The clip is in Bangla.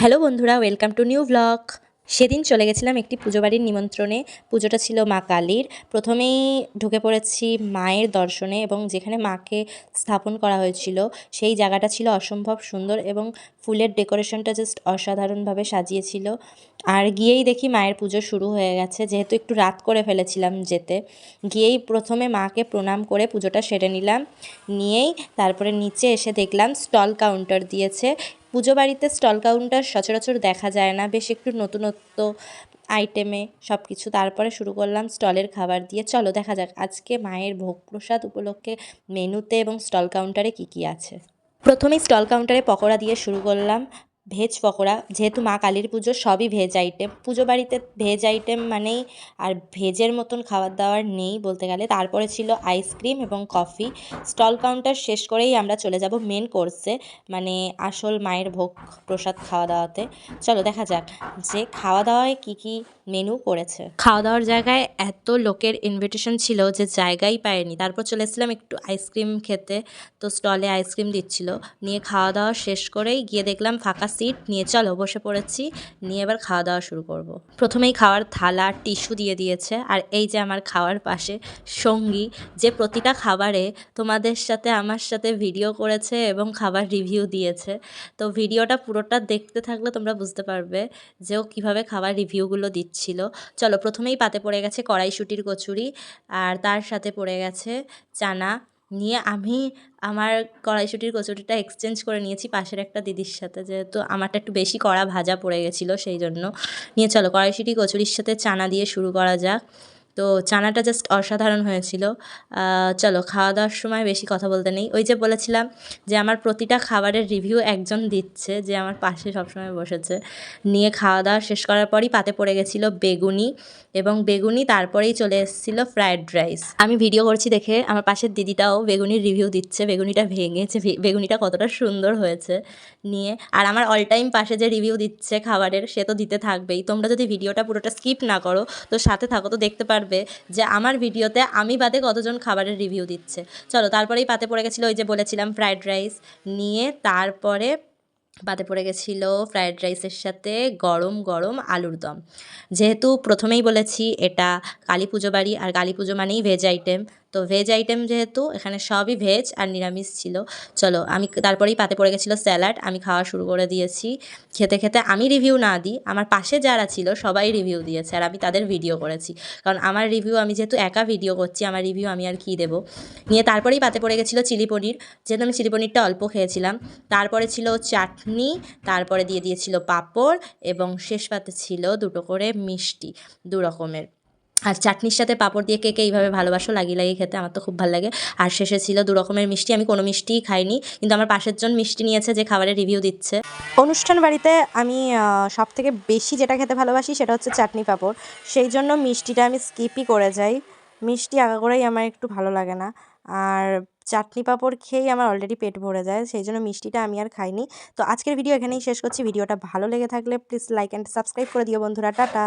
হ্যালো বন্ধুরা, ওয়েলকাম টু নিউ ব্লগ। সেদিন চলে গেছিলাম একটি পুজো বাড়ির নিমন্ত্রণে। পুজোটা ছিল মা কালীর। প্রথমেই ঢুকে পড়েছি মায়ের দর্শনে, এবং যেখানে মাকে স্থাপন করা হয়েছিল সেই জায়গাটা ছিল অসম্ভব সুন্দর, এবং ফুলের ডেকোরেশনটা জাস্ট অসাধারণভাবে সাজিয়েছিল। আর গিয়েই দেখি মায়ের পুজো শুরু হয়ে গেছে, যেহেতু একটু রাত করে ফেলেছিলাম যেতে। গিয়েই প্রথমে মাকে প্রণাম করে পুজোটা সেরে নিলাম। নিয়েই তারপরে নিচে এসে দেখলাম স্টল কাউন্টার দিয়েছে। পুজো বাড়িতে স্টল কাউন্টার সচরাচর দেখা যায় না, বেশ একটু নতুনত্ব আইটেমে সব কিছু। তারপরে শুরু করলাম স্টলের খাবার দিয়ে। চলো দেখা যাক আজকে মায়ের ভোগ প্রসাদ উপলক্ষে মেনুতে এবং স্টল কাউন্টারে কী কী আছে। প্রথমেই স্টল কাউন্টারে পকোড়া দিয়ে শুরু করলাম। ভেজ পকোড়া, যেহেতু মা কালীর পুজো সবই ভেজ আইটেম। পুজো বাড়িতে ভেজ আইটেম মানেই আর ভেজের মতন খাবার দাবার নেই বলতে গেলে। তারপরে ছিল আইসক্রিম এবং কফি। স্টল কাউন্টার শেষ করেই আমরা চলে যাব মেন কোর্সে, মানে আসল মায়ের ভোগ প্রসাদ খাওয়া দাওয়াতে। চলো দেখা যাক যে খাওয়া দাওয়ায় কী কী মেনু করেছে। খাওয়া দাওয়ার জায়গায় এত লোকের ইনভিটেশন ছিল যে জায়গাই পায়নি। তারপর চলে এসেছিলাম একটু আইসক্রিম খেতে, তো স্টলে আইসক্রিম দিচ্ছিল। নিয়ে খাওয়া দাওয়া শেষ করেই গিয়ে দেখলাম ফাঁকা সিট, নিয়ে চলো বসে পড়েছি। নিয়ে এবার খাওয়া দাওয়া শুরু করব। প্রথমেই খাওয়ার থালা টিস্যু দিয়ে দিয়েছে, আর এই যে আমার খাওয়ার পাশে সঙ্গী, যে প্রতিটা খাবারে তোমাদের সাথে আমার সাথে ভিডিও করেছে এবং খাবার রিভিউ দিয়েছে। তো ভিডিওটা পুরোটা দেখতে থাকলে তোমরা বুঝতে পারবে যে ও কীভাবে খাবার রিভিউগুলো দিচ্ছিল। চলো, প্রথমেই পাতে পড়ে গেছে কড়াইশুঁটির কচুরি, আর তার সাথে পড়ে গেছে চানা। নিয়ে আমি আমার কড়াইশুঁটির কচুরিটা এক্সচেঞ্জ করে নিয়েছি পাশের একটা দিদির সাথে, যেহেতু আমারটা একটু বেশি কড়া ভাজা পড়ে গেছিলো সেই জন্য। নিয়ে চলো কড়াইশুঁটি কচুরির সাথে চানা দিয়ে শুরু করা যাক। তো চানাটা জাস্ট অসাধারণ হয়েছিল। চলো খাওয়া দাওয়ার সময় বেশি কথা বলতে নেই। ওই যে বলেছিলাম যে আমার প্রতিটা খাবারের রিভিউ একজন দিচ্ছে, যে আমার পাশে সবসময় বসেছে। নিয়ে খাওয়া দাওয়া শেষ করার পরই পাতে পড়ে গেছিলো বেগুনি, এবং বেগুনি তারপরেই চলে এসেছিলো ফ্রায়েড রাইস। আমি ভিডিও করছি দেখে আমার পাশের দিদিটাও বেগুনির রিভিউ দিচ্ছে, বেগুনিটা ভেঙেছে, বেগুনিটা কতটা সুন্দর হয়েছে। নিয়ে আর আমার অল টাইম পাশে যে রিভিউ দিচ্ছে খাবারের, সে তো দিতে থাকবেই। তোমরা যদি ভিডিওটা পুরোটা স্কিপ না করো তো সাথে থাকো, তো দেখতে পারবে যে আমার ভিডিওতে আমি বাদে কতজন খাবারের রিভিউ দিচ্ছে। চলো তারপরেই পাতে পড়ে গেছিলো ওই যে বলেছিলাম ফ্রায়েড রাইস। নিয়ে তারপরে পাতে পড়ে গেছিলো ফ্রায়েড রাইসের সাথে গরম গরম আলুর দম। যেহেতু প্রথমেই বলেছি এটা কালী পুজো বাড়ি, আর কালী পুজো মানেই ভেজ আইটেম, তো ভেজ আইটেম যেহেতু এখানে সবই ভেজ আর নিরামিষ ছিল। চলো আমি তারপরেই পাতে পড়ে গেছিলো স্যালাড, আমি খাওয়া শুরু করে দিয়েছি। খেতে খেতে আমি রিভিউ না দিই, আমার পাশে যারা ছিল সবাই রিভিউ দিয়েছে, আর আমি তাদের ভিডিও করেছি। কারণ আমার রিভিউ, আমি যেহেতু একা ভিডিও করছি, আমার রিভিউ আমি আর কী দেবো। নিয়ে তারপরেই পাতে পড়ে গেছিলো চিলি পনির, যেহেতু আমি চিলি পনিরটা অল্প খেয়েছিলাম। তারপরে ছিল চাটনি, তারপরে দিয়ে দিয়েছিল পাঁপড়, এবং শেষ পাতে ছিল দুটো করে মিষ্টি, দু রকমের। আর চাটনির সাথে পাঁপড় দিয়ে কে কে এইভাবে ভালোবাসো লাগিয়ে লাগিয়ে খেতে, আমার তো খুব ভালো লাগে। আর শেষে ছিল দু রকমের মিষ্টি। আমি কোনো মিষ্টিই খাইনি, কিন্তু আমার পাশের জন মিষ্টি নিয়েছে যে খাবারের রিভিউ দিচ্ছে। অনুষ্ঠান বাড়িতে আমি সবথেকে বেশি যেটা খেতে ভালোবাসি সেটা হচ্ছে চাটনি পাঁপড়, সেই জন্য মিষ্টিটা আমি স্কিপই করে যাই। মিষ্টি আগাগোড়াই আমার একটু ভালো লাগে না, আর চাটনি পাঁপড় খেয়েই আমার অলরেডি পেট ভরে যায়, সেই জন্য মিষ্টিটা আমি আর খাইনি। তো আজকের ভিডিও এখানেই শেষ করছি। ভিডিওটা ভালো লেগে থাকলে প্লিজ লাইক অ্যান্ড সাবস্ক্রাইব করে দিও বন্ধুরা। টাটা।